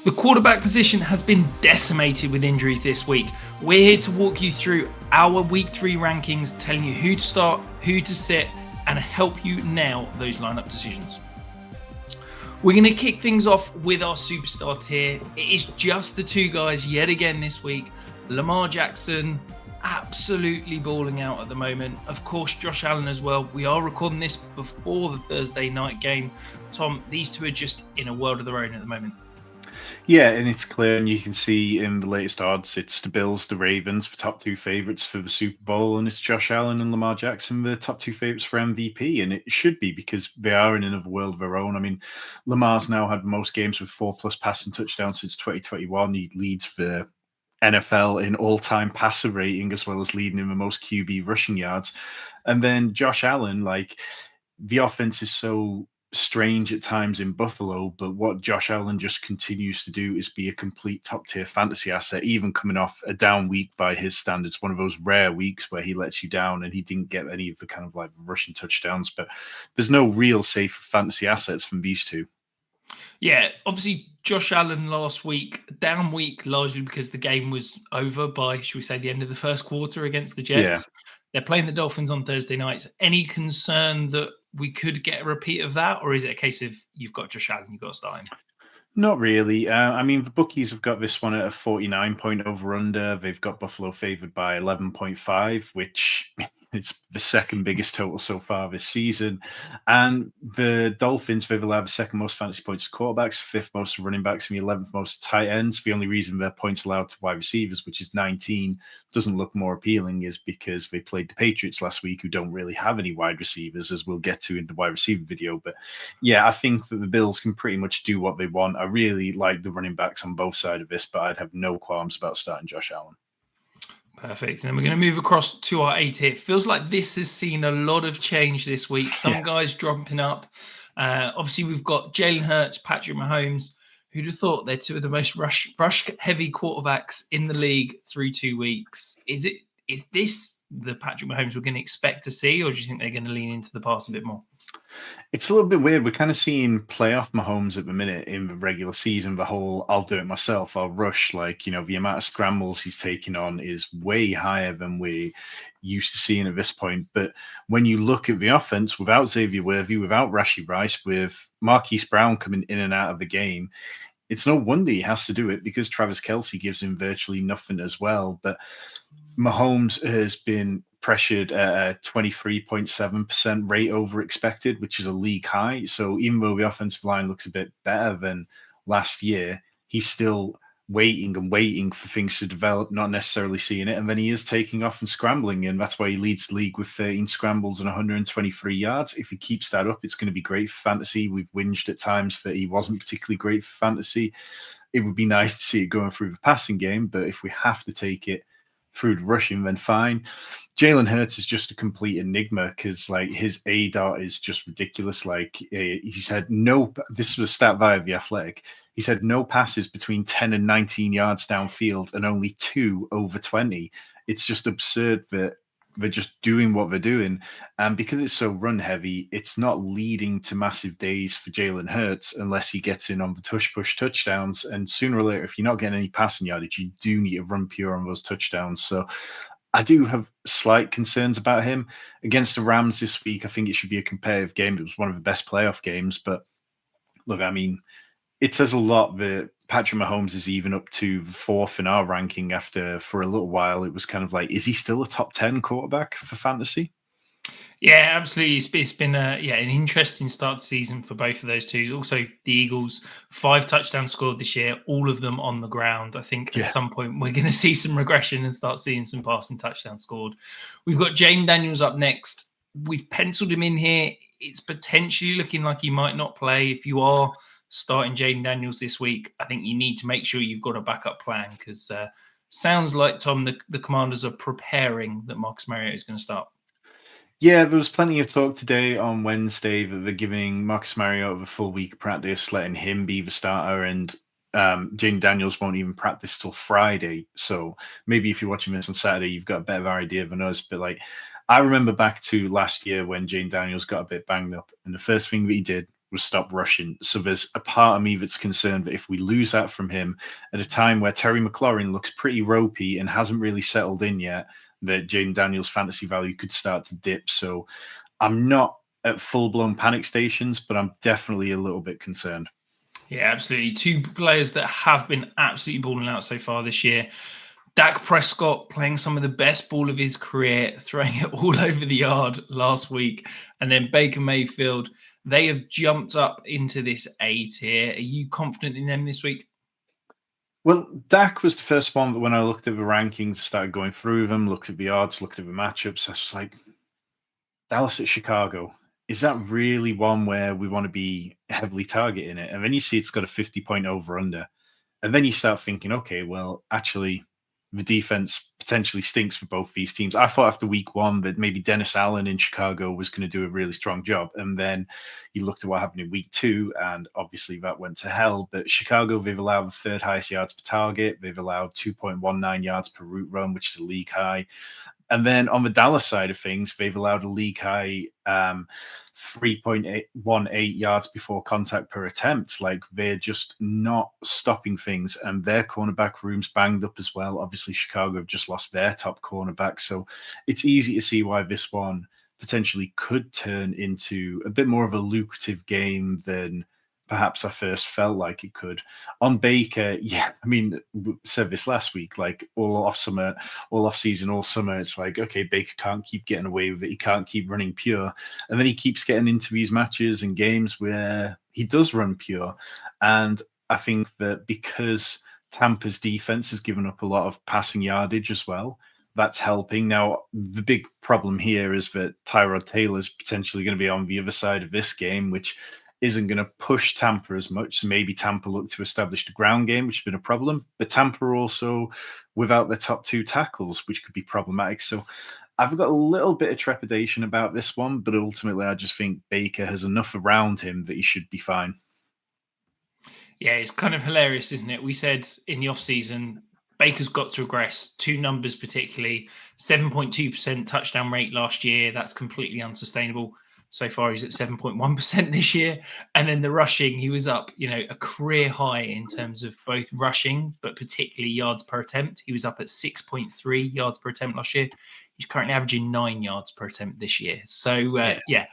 The quarterback position has been decimated with injuries this week. We're here to walk you through our week 3 rankings, telling you who to start, who to sit, and help you nail those lineup decisions. We're going to kick things off with our superstar tier. It is just the two guys yet again this week. Lamar Jackson, absolutely balling out at the moment. Of course, Josh Allen as well. We are recording this before the Thursday night game. Tom, these two are just in a world of their own at the moment. Yeah, and it's clear, and you can see in the latest odds, it's the Bills, the Ravens, for top two favorites for the Super Bowl, and it's Josh Allen and Lamar Jackson, the top two favorites for MVP, and it should be because they are in another world of their own. I mean, Lamar's now had most games with 4+ passing touchdowns since 2021. He leads the NFL in all-time passer rating, as well as leading in the most QB rushing yards. And then Josh Allen, the offense is so strange at times in Buffalo, but what Josh Allen just continues to do is be a complete top-tier fantasy asset, even coming off a down week by his standards, one of those rare weeks where he lets you down and he didn't get any of the kind of rushing touchdowns. But there's no real safe fantasy assets from these two. Yeah, obviously Josh Allen last week, down week largely because the game was over by, should we say, the end of the first quarter against the Jets. Yeah. They're playing the Dolphins on Thursday nights. Any concern that we could get a repeat of that, or is it a case of you've got Josh Allen, you've got to start him? Not really. I mean, the bookies have got this one at a 49-point over-under. They've got Buffalo favored by 11.5, which is the second biggest total so far this season. And the Dolphins, they've allowed the second most fantasy points to quarterbacks, fifth most to running backs, and the 11th most tight ends. The only reason their points allowed to wide receivers, which is 19, doesn't look more appealing is because they played the Patriots last week, who don't really have any wide receivers, as we'll get to in the wide receiver video. But yeah, I think that the Bills can pretty much do what they want. I really like the running backs on both sides of this, but I'd have no qualms about starting Josh Allen. Perfect. And then we're going to move across to our A tier. Feels like this has seen a lot of change this week. Some guys dropping up. Obviously, we've got Jalen Hurts, Patrick Mahomes. Who'd have thought they're two of the most rush-heavy quarterbacks in the league through 2 weeks? Is this the Patrick Mahomes we're going to expect to see, or do you think they're going to lean into the pass a bit more? It's a little bit weird. We're kind of seeing playoff Mahomes at the minute in the regular season. The whole, I'll do it myself, I'll rush. The amount of scrambles he's taking on is way higher than we used to seeing at this point. But when you look at the offense, without Xavier Worthy, without Rashee Rice, with Marquise Brown coming in and out of the game, it's no wonder he has to do it because Travis Kelce gives him virtually nothing as well. But Mahomes has been pressured at a 23.7% rate over expected, which is a league high. So even though the offensive line looks a bit better than last year, he's still waiting for things to develop, not necessarily seeing it. And then he is taking off and scrambling, and that's why he leads the league with 13 scrambles and 123 yards. If he keeps that up, it's going to be great for fantasy. We've whinged at times that he wasn't particularly great for fantasy. It would be nice to see it going through the passing game, but if we have to take it through the rushing, then fine. Jalen Hurts is just a complete enigma because his ADOT is just ridiculous. He's had no, this was a stat via The Athletic, he's had no passes between 10 and 19 yards downfield and only 2 over 20. It's just absurd that they're just doing what they're doing. And because it's so run heavy, it's not leading to massive days for Jalen Hurts unless he gets in on the push touchdowns. And sooner or later, if you're not getting any passing yardage, you do need to run pure on those touchdowns. So I do have slight concerns about him. Against the Rams this week, I think it should be a competitive game. It was one of the best playoff games. But look, I mean, it says a lot that Patrick Mahomes is even up to 4th in our ranking after, for a little while, it was kind of like, is he still a top 10 quarterback for fantasy? Yeah, absolutely. It's been an interesting start to season for both of those two. Also, the Eagles, 5 touchdowns scored this year, all of them on the ground. I think at some point we're going to see some regression and start seeing some passing touchdowns scored. We've got Jayden Daniels up next. We've penciled him in here. It's potentially looking like he might not play. If you are starting Jayden Daniels this week, I think you need to make sure you've got a backup plan because sounds like, Tom, the Commanders are preparing that Marcus Mariota is going to start. Yeah, there was plenty of talk today on Wednesday that they're giving Marcus Mariota a full week of practice, letting him be the starter, and Jayden Daniels won't even practice till Friday. So maybe if you're watching this on Saturday, you've got a better idea than us. But I remember back to last year when Jayden Daniels got a bit banged up, and the first thing that he did was stop rushing. So there's a part of me that's concerned that if we lose that from him at a time where Terry McLaurin looks pretty ropey and hasn't really settled in yet, that Jayden Daniels' fantasy value could start to dip. So I'm not at full-blown panic stations, but I'm definitely a little bit concerned. Yeah, absolutely. Two players that have been absolutely balling out so far this year. Dak Prescott playing some of the best ball of his career, throwing it all over the yard last week. And then Baker Mayfield, they have jumped up into this A tier. Are you confident in them this week? Well, Dak was the first one that when I looked at the rankings, started going through them, looked at the odds, looked at the matchups, I was like, Dallas at Chicago. Is that really one where we want to be heavily targeting it? And then you see it's got a 50-point over under. And then you start thinking, okay, well, actually, the defense potentially stinks for both these teams. I thought after week one that maybe Dennis Allen in Chicago was going to do a really strong job. And then you looked at what happened in week two, and obviously that went to hell. But Chicago, they've allowed the third highest yards per target. They've allowed 2.19 yards per route run, which is a league high. And then on the Dallas side of things, they've allowed a league high 3.18 yards before contact per attempt. Like, they're just not stopping things, and their cornerback room's banged up as well. Obviously, Chicago have just lost their top cornerback, so it's easy to see why this one potentially could turn into a bit more of a lucrative game than perhaps I first felt like it could. On Baker, yeah, I mean, we said this last week, like all off season, all summer, it's like, okay, Baker can't keep getting away with it. He can't keep running pure. And then he keeps getting into these matches and games where he does run pure. And I think that because Tampa's defense has given up a lot of passing yardage as well, that's helping. Now, the big problem here is that Tyrod Taylor is potentially going to be on the other side of this game, which isn't going to push Tampa as much. So maybe Tampa look to establish the ground game, which has been a problem. But Tampa are also without their top two tackles, which could be problematic. So I've got a little bit of trepidation about this one, but ultimately I just think Baker has enough around him that he should be fine. Yeah, it's kind of hilarious, isn't it? We said in the offseason, Baker's got to regress. Two numbers particularly, 7.2% touchdown rate last year. That's completely unsustainable. So far, he's at 7.1% this year. And then the rushing, he was up, a career high in terms of both rushing, but particularly yards per attempt. He was up at 6.3 yards per attempt last year. He's currently averaging 9 yards per attempt this year. So, yeah,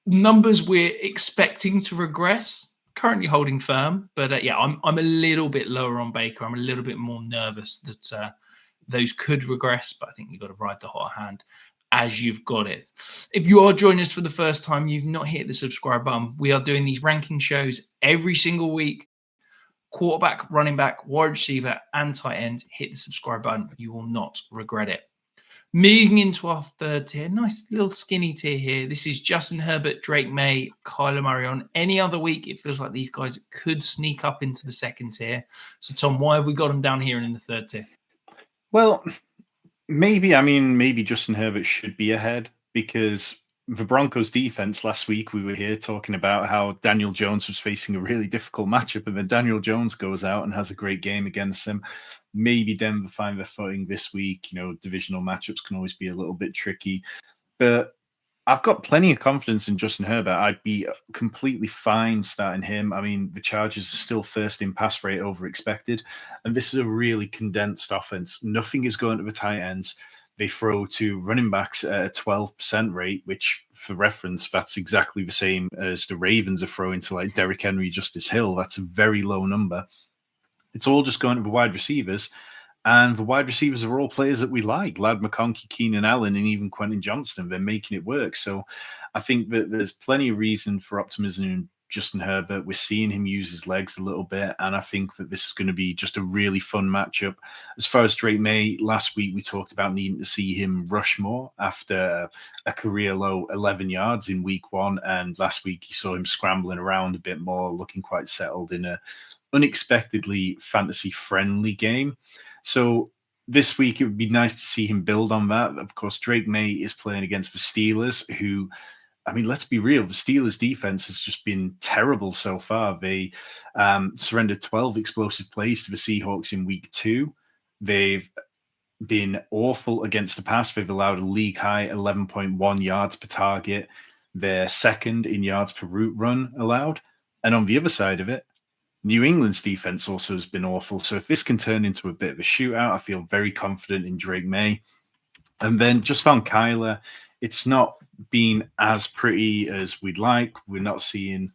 numbers we're expecting to regress, currently holding firm. But yeah, I'm a little bit lower on Baker. I'm a little bit more nervous that those could regress, but I think you've got to ride the hot hand as you've got it. If you are joining us for the first time, you've not hit the subscribe button. We are doing these ranking shows every single week. Quarterback, running back, wide receiver, and tight end. Hit the subscribe button. You will not regret it. Moving into our third tier, nice little skinny tier here. This is Justin Herbert, Drake Maye, Kyler Murray. On any other week, it feels like these guys could sneak up into the second tier. So, Tom, why have we got them down here in the third tier? Well, maybe Justin Herbert should be ahead because the Broncos defense last week, we were here talking about how Daniel Jones was facing a really difficult matchup, and then Daniel Jones goes out and has a great game against them. Maybe Denver find their footing this week. Divisional matchups can always be a little bit tricky, but I've got plenty of confidence in Justin Herbert. I'd be completely fine starting him. I mean, the Chargers are still first in pass rate over expected, and this is a really condensed offense. Nothing is going to the tight ends. They throw to running backs at a 12% rate, which, for reference, that's exactly the same as the Ravens are throwing to like Derrick Henry, Justice Hill. That's a very low number. It's all just going to the wide receivers. And the wide receivers are all players that we like. Ladd McConkey, Keenan Allen, and even Quentin Johnston. They're making it work. So I think that there's plenty of reason for optimism in Justin Herbert. We're seeing him use his legs a little bit. And I think that this is going to be just a really fun matchup. As far as Drake Maye, last week we talked about needing to see him rush more after a career low 11 yards in week one. And last week you saw him scrambling around a bit more, looking quite settled in a unexpectedly fantasy-friendly game. So this week, it would be nice to see him build on that. Of course, Drake Maye is playing against the Steelers, who, I mean, let's be real, the Steelers' defense has just been terrible so far. They surrendered 12 explosive plays to the Seahawks in week two. They've been awful against the pass. They've allowed a league high 11.1 yards per target. They're second in yards per route run allowed. And on the other side of it, New England's defense also has been awful. So if this can turn into a bit of a shootout, I feel very confident in Drake Maye. And then just on Kyler, it's not been as pretty as we'd like. We're not seeing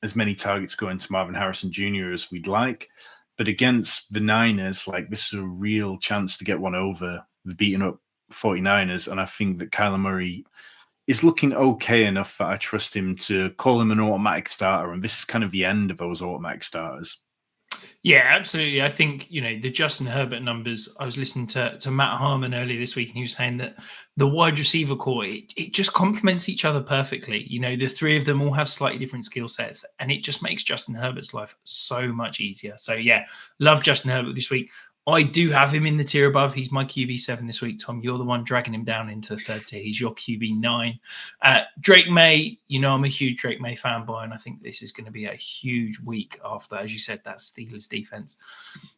as many targets going to Marvin Harrison Jr. as we'd like. But against the Niners, like, this is a real chance to get one over the beaten up 49ers. And I think that Kyler Murray is looking okay enough that I trust him to call him an automatic starter. And this is kind of the end of those automatic starters. Yeah, absolutely. I think, the Justin Herbert numbers, I was listening to Matt Harmon earlier this week, and he was saying that the wide receiver core, it just complements each other perfectly. The three of them all have slightly different skill sets, and it just makes Justin Herbert's life so much easier. So, yeah, love Justin Herbert this week. I do have him in the tier above. He's my QB7 this week, Tom. You're the one dragging him down into the third tier. He's your QB9. Drake Maye, I'm a huge Drake Maye fanboy, and I think this is going to be a huge week after, as you said, that Steelers defense.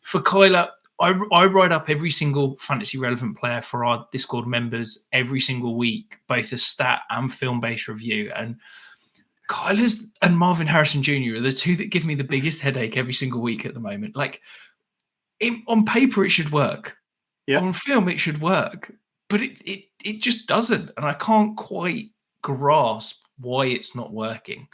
For Kyler, I write up every single fantasy relevant player for our Discord members every single week, both a stat and film-based review. And Kyler's and Marvin Harrison Jr. are the two that give me the biggest headache every single week at the moment. Like, on paper, it should work. Yeah. On film, it should work. But it just doesn't. And I can't quite grasp why it's not working.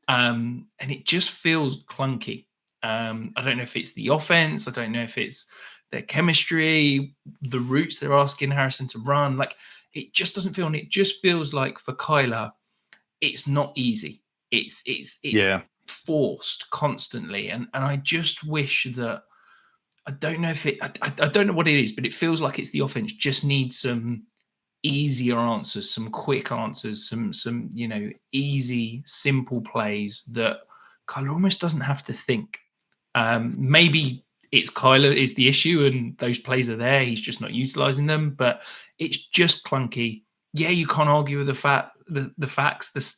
And it just feels clunky. I don't know if it's the offense. I don't know if it's their chemistry, the routes they're asking Harrison to run. Like, it just doesn't feel, and it just feels like for Kyler, it's not easy. It's forced constantly. And I just wish that, I don't know if I don't know what it is, but it feels like it's the offense just needs some easier answers, some quick answers, some easy, simple plays that Kyler almost doesn't have to think. Maybe it's Kyler is the issue and those plays are there. He's just not utilizing them, but it's just clunky. Yeah, you can't argue with the facts. The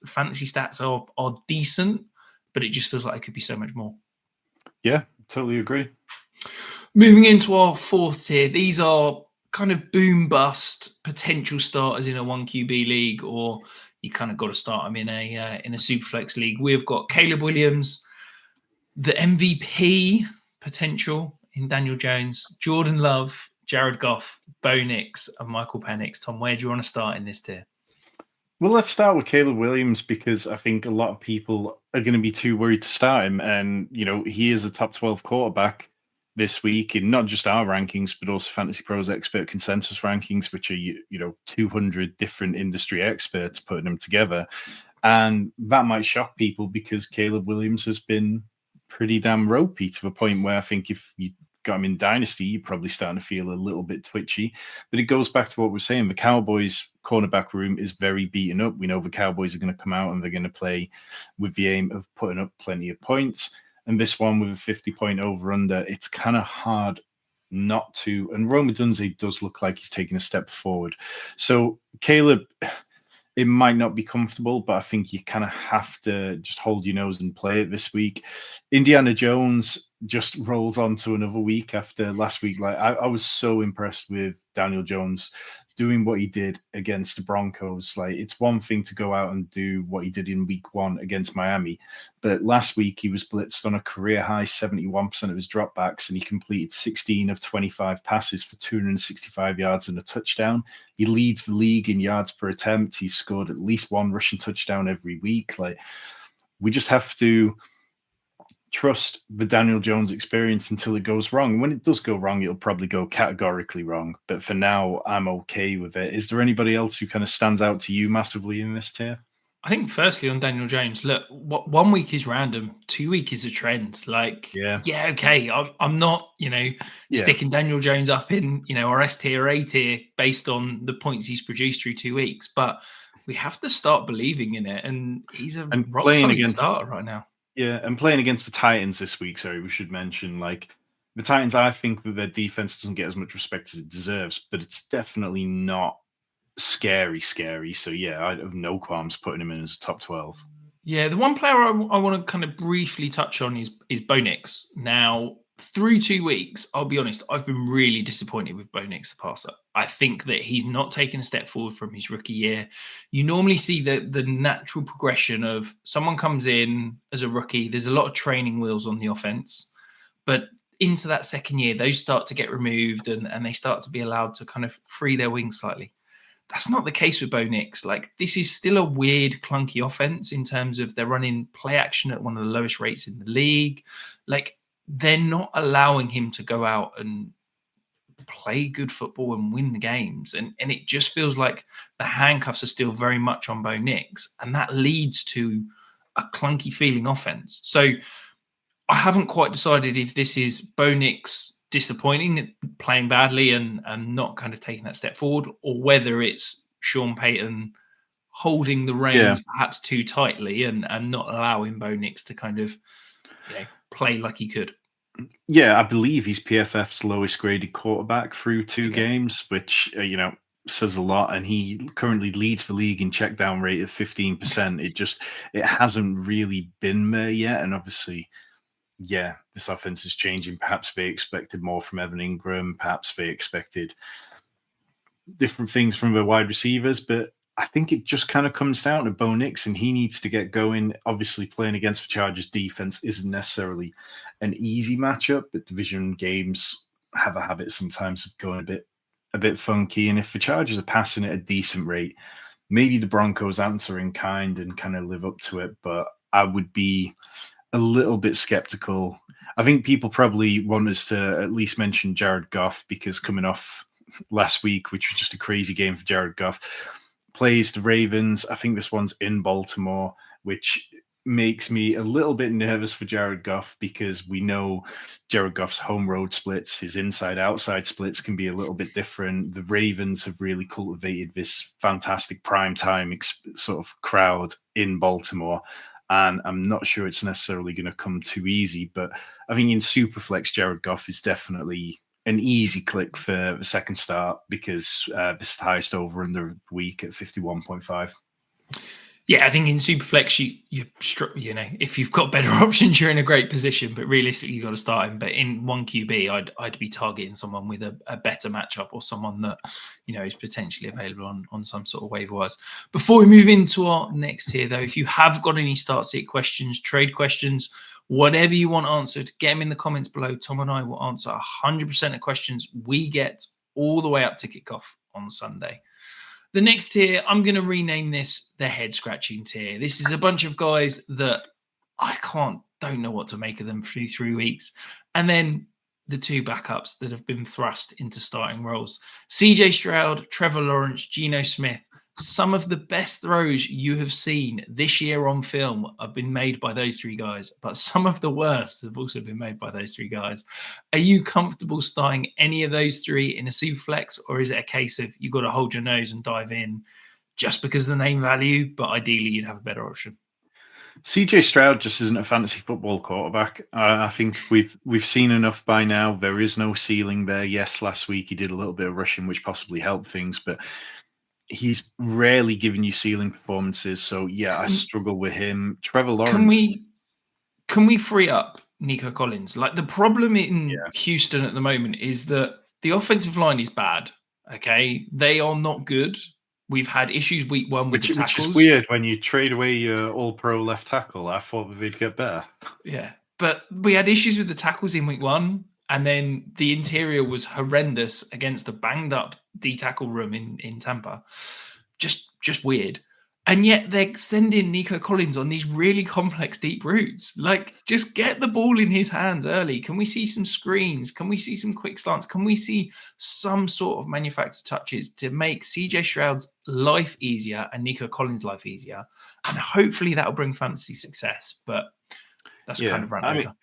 fantasy stats are decent, but it just feels like it could be so much more. Yeah, totally agree. Moving into our fourth tier, these are kind of boom bust potential starters in a 1 QB league, or you kind of got to start them in a Superflex league. We've got Caleb Williams, the MVP potential in Daniel Jones, Jordan Love, Jared Goff, Bo Nix, and Michael Penix. Tom, where do you want to start in this tier? Well, let's start with Caleb Williams, because I think a lot of people are going to be too worried to start him. And, he is a top 12 quarterback this week in not just our rankings, but also Fantasy Pros expert consensus rankings, which are, 200 different industry experts putting them together. And that might shock people because Caleb Williams has been pretty damn ropey to the point where I think if you got him in Dynasty, you're probably starting to feel a little bit twitchy. But it goes back to what we're saying. The Cowboys cornerback room is very beaten up. We know the Cowboys are going to come out and they're going to play with the aim of putting up plenty of points. And this one with a 50-point over-under, it's kind of hard not to. And Rome Odunze does look like he's taking a step forward. So Caleb, it might not be comfortable, but I think you kind of have to just hold your nose and play it this week. Indiana Jones just rolls on to another week after last week. Like, I was so impressed with Daniel Jones doing what he did against the Broncos. Like, it's one thing to go out and do what he did in week 1 against Miami, but last week he was blitzed on a career high 71% of his dropbacks, and he completed 16 of 25 passes for 265 yards and a touchdown. He leads the league in yards per attempt. He's scored at least one rushing touchdown every week. Like, we just have to trust the Daniel Jones experience until it goes wrong. When it does go wrong, it'll probably go categorically wrong. But for now, I'm okay with it. Is there anybody else who kind of stands out to you massively in this tier? I think firstly on Daniel Jones, look, 1 week is random, 2 week is a trend. Like, yeah, okay. I'm not, sticking Daniel Jones up in, our S tier, A tier based on the points he's produced through 2 weeks, but we have to start believing in it. And he's a rock solid starter right now. Yeah, and playing against the Titans this week, we should mention, like, the Titans, I think that their defense doesn't get as much respect as it deserves, but it's definitely not scary. So, yeah, I have no qualms putting him in as a top 12. Yeah, the one player I want to kind of briefly touch on is Bo Nix. Now, through 2 weeks, I'll be honest, I've been really disappointed with Bo Nix, the passer. I think that he's not taken a step forward from his rookie year. You normally see the natural progression of someone comes in as a rookie, there's a lot of training wheels on the offense, but into that second year, those start to get removed and they start to be allowed to kind of free their wings slightly. That's not the case with Bo Nix. Like, this is still a weird, clunky offense in terms of they're running play action at one of the lowest rates in the league. Like, they're not allowing him to go out and play good football and win the games. And it just feels like the handcuffs are still very much on Bo Nix. And that leads to a clunky feeling offense. So I haven't quite decided if this is Bo Nix disappointing, playing badly and not kind of taking that step forward, or whether it's Sean Payton holding the reins perhaps too tightly and not allowing Bo Nix to kind of play like he could. Yeah, I believe he's PFF's lowest graded quarterback through 2 games, which, says a lot. And he currently leads the league in check down rate of 15%. It hasn't really been there yet. And obviously, this offense is changing. Perhaps they expected more from Evan Ingram. Perhaps they expected different things from the wide receivers. But I think it just kind of comes down to Bo Nix, and he needs to get going. Obviously, playing against the Chargers defense isn't necessarily an easy matchup, but division games have a habit sometimes of going a bit funky. And if the Chargers are passing at a decent rate, maybe the Broncos answer in kind and kind of live up to it. But I would be a little bit skeptical. I think people probably want us to at least mention Jared Goff, because coming off last week, which was just a crazy game for Jared Goff, plays the Ravens. I think this one's in Baltimore, which makes me a little bit nervous for Jared Goff, because we know Jared Goff's home road splits, his inside-outside splits can be a little bit different. The Ravens have really cultivated this fantastic primetime sort of crowd in Baltimore, and I'm not sure it's necessarily going to come too easy. But I think in Superflex, Jared Goff is definitely an easy click for the second start, because this is the highest over in the week at 51.5. Yeah, I think in Superflex, you if you've got better options, you're in a great position. But realistically, you've got to start him. But in 1 QB, I'd be targeting someone with a better matchup, or someone that is potentially available on some sort of waiver wires. Before we move into our next tier, though, if you have got any start sit questions, trade questions, whatever you want answered, get them in the comments below. Tom and I will answer 100% of questions we get all the way up to kickoff on Sunday. The next tier, I'm going to rename this the head-scratching tier. This is a bunch of guys that I don't know what to make of them through 3 weeks. And then the 2 backups that have been thrust into starting roles. CJ Stroud, Trevor Lawrence, Geno Smith. Some of the best throws you have seen this year on film have been made by those 3 guys, but some of the worst have also been made by those 3 guys. Are you comfortable starting any of those 3 in a Superflex, or is it a case of you've got to hold your nose and dive in just because of the name value, but ideally you'd have a better option? CJ Stroud just isn't a fantasy football quarterback. I think we've seen enough by now. There is no ceiling there. Yes, last week he did a little bit of rushing, which possibly helped things, but he's rarely given you ceiling performances. So I struggle with him. Trevor Lawrence. Can we free up Nico Collins? Like, the problem in Houston at the moment is that the offensive line is bad. Okay, they are not good. We've had issues week 1 with the tackles. Which is weird when you trade away your all-pro left tackle. I thought that they'd get better. Yeah, but we had issues with the tackles in week 1, and then the interior was horrendous against a banged-up D-tackle room in Tampa. Just weird. And yet they're sending Nico Collins on these really complex deep routes. Like, just get the ball in his hands early. Can we see some screens? Can we see some quick slants? Can we see some sort of manufactured touches to make CJ Stroud's life easier and Nico Collins' life easier? And hopefully that'll bring fantasy success. But that's kind of run over.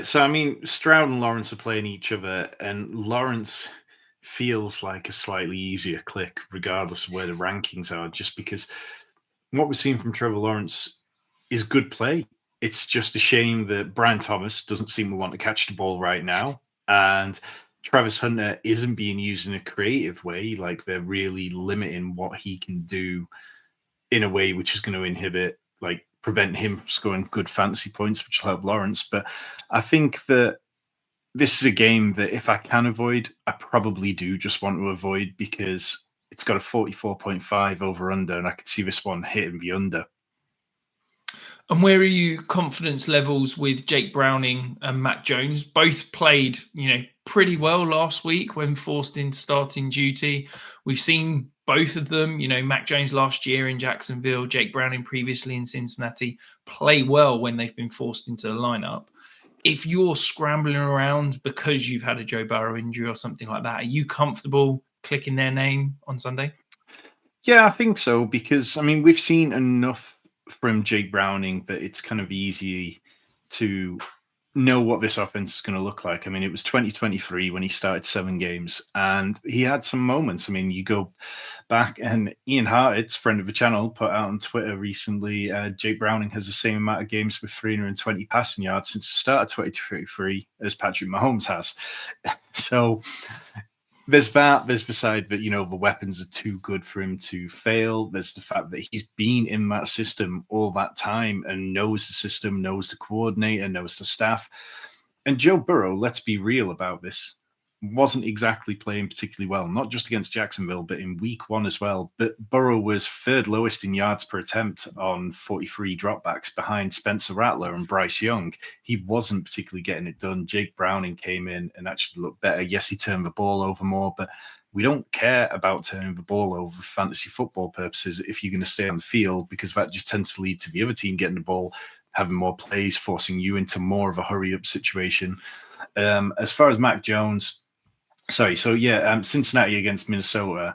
So Stroud and Lawrence are playing each other, and Lawrence feels like a slightly easier click regardless of where the rankings are, just because what we're seeing from Trevor Lawrence is good play. It's just a shame that Brian Thomas doesn't seem to want to catch the ball right now, and Travis Hunter isn't being used in a creative way. Like, they're really limiting what he can do in a way which is going to prevent him from scoring good fantasy points, which will help Lawrence. But I think that this is a game that if I can avoid, I probably do just want to avoid because it's got a 44.5 over under, and I could see this one hitting the under. And where are you confidence levels with Jake Browning and Mac Jones? Both played, pretty well last week when forced into starting duty. We've seen both of them, Mac Jones last year in Jacksonville, Jake Browning previously in Cincinnati, play well when they've been forced into the lineup. If you're scrambling around because you've had a Joe Burrow injury or something like that, are you comfortable clicking their name on Sunday? Yeah, I think so, because, we've seen enough from Jake Browning that it's kind of easy to know what this offense is going to look like. It was 2023 when he started 7 games, and he had some moments. You go back, and Ian Hartitz, friend of the channel, put out on Twitter recently, Jake Browning has the same amount of games with 320 passing yards since the start of 2023 as Patrick Mahomes has. So there's that. There's the side that, the weapons are too good for him to fail. There's the fact that he's been in that system all that time and knows the system, knows the coordinator, knows the staff. And Joe Burrow, let's be real about this, wasn't exactly playing particularly well, not just against Jacksonville, but in week 1 as well. But Burrow was 3rd lowest in yards per attempt on 43 dropbacks behind Spencer Rattler and Bryce Young. He wasn't particularly getting it done. Jake Browning came in and actually looked better. Yes, he turned the ball over more, but we don't care about turning the ball over for fantasy football purposes if you're going to stay on the field, because that just tends to lead to the other team getting the ball, having more plays, forcing you into more of a hurry-up situation. As far as Mac Jones, Cincinnati against Minnesota,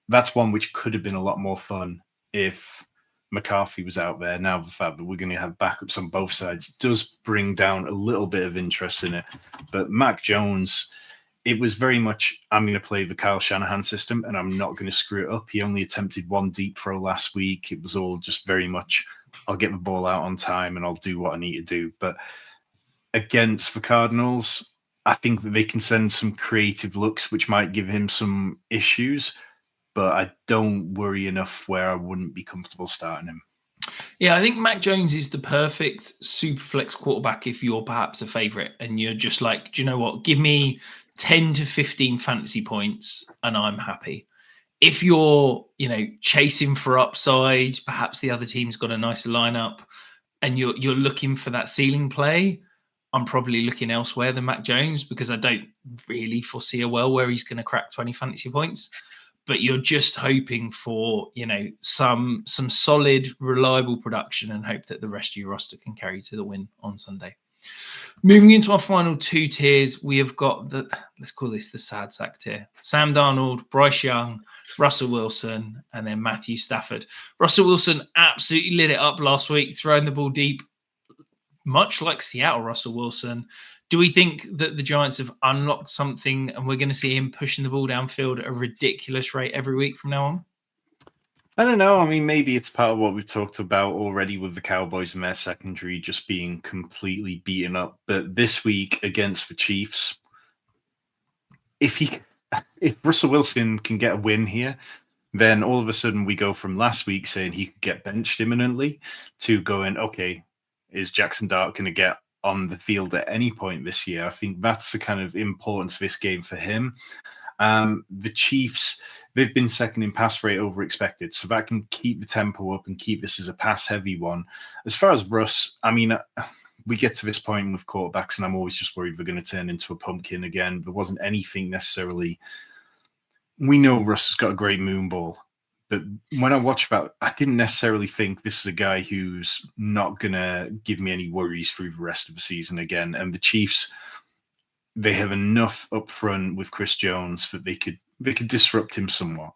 that's one which could have been a lot more fun if McCarthy was out there. Now the fact that we're going to have backups on both sides does bring down a little bit of interest in it. But Mac Jones, it was very much, I'm going to play the Kyle Shanahan system and I'm not going to screw it up. He only attempted 1 deep throw last week. It was all just very much, I'll get the ball out on time and I'll do what I need to do. But against the Cardinals, I think that they can send some creative looks, which might give him some issues, but I don't worry enough where I wouldn't be comfortable starting him. Yeah, I think Mac Jones is the perfect super flex quarterback if you're perhaps a favorite and you're just like, do you know what? Give me 10 to 15 fantasy points and I'm happy. If you're, chasing for upside, perhaps the other team's got a nicer lineup and you're looking for that ceiling play, I'm probably looking elsewhere than Mac Jones because I don't really foresee a world where he's going to crack 20 fantasy points. But you're just hoping for, some solid, reliable production and hope that the rest of your roster can carry to the win on Sunday. Moving into our final 2 tiers, we have got let's call this the sad sack tier. Sam Darnold, Bryce Young, Russell Wilson, and then Matthew Stafford. Russell Wilson absolutely lit it up last week, throwing the ball deep, much like Seattle Russell Wilson. Do we think that the Giants have unlocked something and we're going to see him pushing the ball downfield at a ridiculous rate every week from now on? I don't know. Maybe it's part of what we've talked about already with the Cowboys and their secondary just being completely beaten up. But this week against the Chiefs, if Russell Wilson can get a win here, then all of a sudden we go from last week saying he could get benched imminently to going, okay, is Jackson Dart going to get on the field at any point this year? I think that's the kind of importance of this game for him. The Chiefs, they've been second in pass rate over expected, so that can keep the tempo up and keep this as a pass-heavy one. As far as Russ, we get to this point with quarterbacks, and I'm always just worried we're going to turn into a pumpkin again. There wasn't anything necessarily. We know Russ has got a great moon ball, but when I watch that, I didn't necessarily think this is a guy who's not going to give me any worries through the rest of the season again. And the Chiefs, they have enough up front with Chris Jones that they could disrupt him somewhat.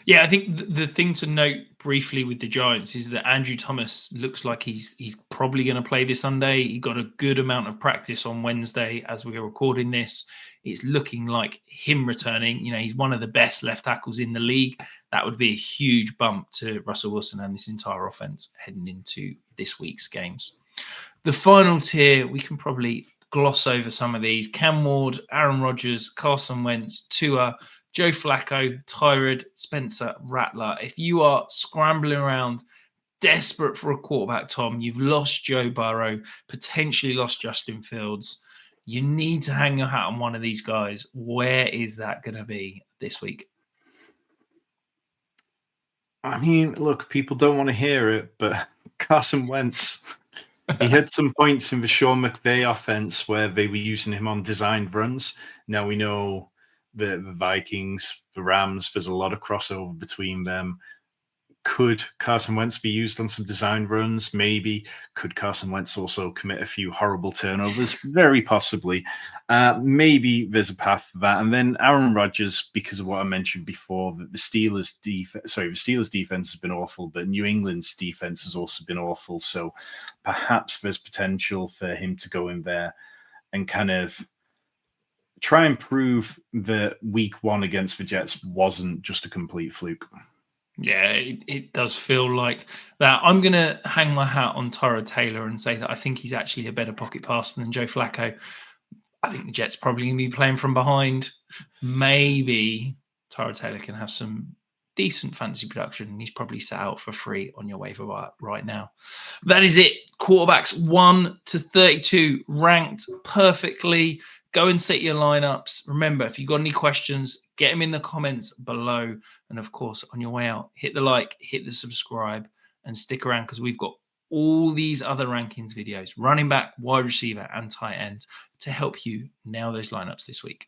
Yeah, I think the thing to note briefly with the Giants is that Andrew Thomas looks like he's probably going to play this Sunday. He got a good amount of practice on Wednesday as we are recording this. It's looking like him returning. He's one of the best left tackles in the league. That would be a huge bump to Russell Wilson and this entire offense heading into this week's games. The final tier, we can probably gloss over some of these. Cam Ward, Aaron Rodgers, Carson Wentz, Tua, Joe Flacco, Tyrod, Spencer Rattler. If you are scrambling around, desperate for a quarterback, Tom, you've lost Joe Burrow, potentially lost Justin Fields, You need to hang your hat on one of these guys. Where is that going to be this week? I mean, look, people don't want to hear it, but Carson Wentz, he had some points in the Sean McVay offense where they were using him on designed runs. Now we know the Vikings, the Rams, there's a lot of crossover between them. Could Carson Wentz be used on some design runs? Maybe. Could Carson Wentz also commit a few horrible turnovers? Very possibly. Maybe there's a path for that. And then Aaron Rodgers, because of what I mentioned before, that the Steelers defense has been awful, but New England's defense has also been awful. So perhaps there's potential for him to go in there and kind of try and prove that week 1 against the Jets wasn't just a complete fluke. Yeah, it does feel like that. I'm going to hang my hat on Tyrod Taylor and say that I think he's actually a better pocket passer than Joe Flacco. I think the Jets probably going to be playing from behind. Maybe Tyrod Taylor can have some decent fantasy production, and he's probably set out for free on your waiver wire right now. That is it. Quarterbacks 1 to 32 ranked perfectly. Go and set your lineups. Remember, if you've got any questions, get them in the comments below. And of course, on your way out, hit the like, hit the subscribe, and stick around because we've got all these other rankings videos, running back, wide receiver, and tight end, to help you nail those lineups this week.